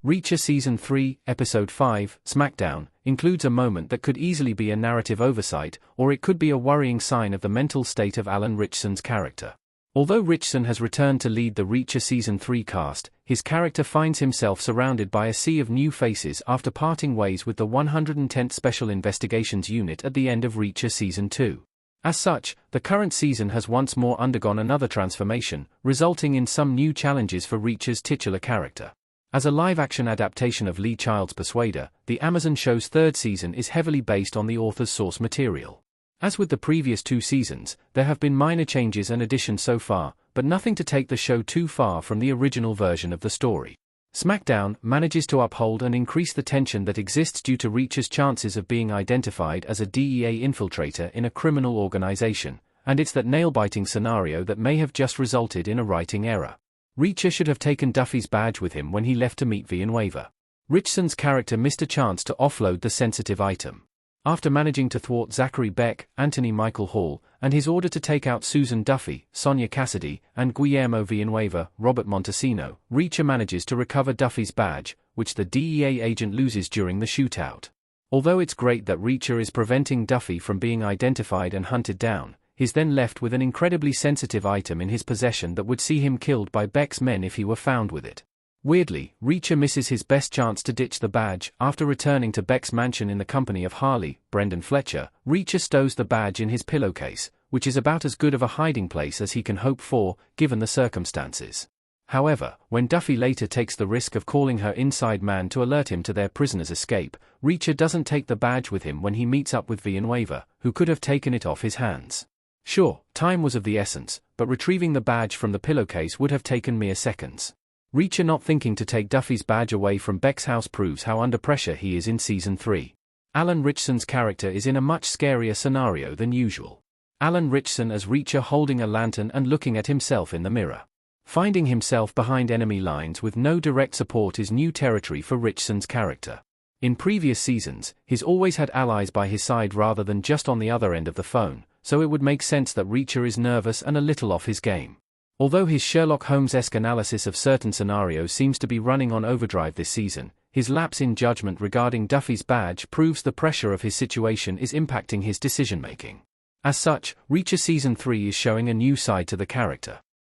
Reacher Season 3, Episode 5, SmackDown, includes a moment that could easily be a narrative oversight, or it could be a worrying sign of the mental state of Alan Ritchson's character. Although Ritchson has returned to lead the Reacher Season 3 cast, his character finds himself surrounded by a sea of new faces after parting ways with the 110th Special Investigations Unit at the end of Reacher Season 2. As such, the current season has once more undergone another transformation, resulting in some new challenges for Reacher's titular character. As a live-action adaptation of Lee Child's Persuader, the Amazon show's third season is heavily based on the author's source material. As with the previous two seasons, there have been minor changes and additions so far, but nothing to take the show too far from the original version of the story. SmackDown manages to uphold and increase the tension that exists due to Reacher's chances of being identified as a DEA infiltrator in a criminal organization, and it's that nail-biting scenario that may have just resulted in a writing error. Reacher should have taken Duffy's badge with him when he left to meet Villanueva. Ritchson's character missed a chance to offload the sensitive item. After managing to thwart Zachary Beck, Anthony Michael Hall, and his order to take out Susan Duffy, Sonia Cassidy, and Guillermo Villanueva, Robert Montesino, Reacher manages to recover Duffy's badge, which the DEA agent loses during the shootout. Although it's great that Reacher is preventing Duffy from being identified and hunted down, he's then left with an incredibly sensitive item in his possession that would see him killed by Beck's men if he were found with it. Weirdly, Reacher misses his best chance to ditch the badge. After returning to Beck's mansion in the company of Harley, Brendan Fletcher, Reacher stows the badge in his pillowcase, which is about as good of a hiding place as he can hope for, given the circumstances. However, when Duffy later takes the risk of calling her inside man to alert him to their prisoner's escape, Reacher doesn't take the badge with him when he meets up with Villanueva, who could have taken it off his hands. Sure, time was of the essence, but retrieving the badge from the pillowcase would have taken mere seconds. Reacher not thinking to take Duffy's badge away from Beck's house proves how under pressure he is in Season 3. Alan Ritchson's character is in a much scarier scenario than usual. Alan Ritchson as Reacher holding a lantern and looking at himself in the mirror. Finding himself behind enemy lines with no direct support is new territory for Ritchson's character. In previous seasons, he's always had allies by his side rather than just on the other end of the phone, so it would make sense that Reacher is nervous and a little off his game. Although his Sherlock Holmes-esque analysis of certain scenarios seems to be running on overdrive this season, his lapse in judgment regarding Duffy's badge proves the pressure of his situation is impacting his decision-making. As such, Reacher Season 3 is showing a new side to the character.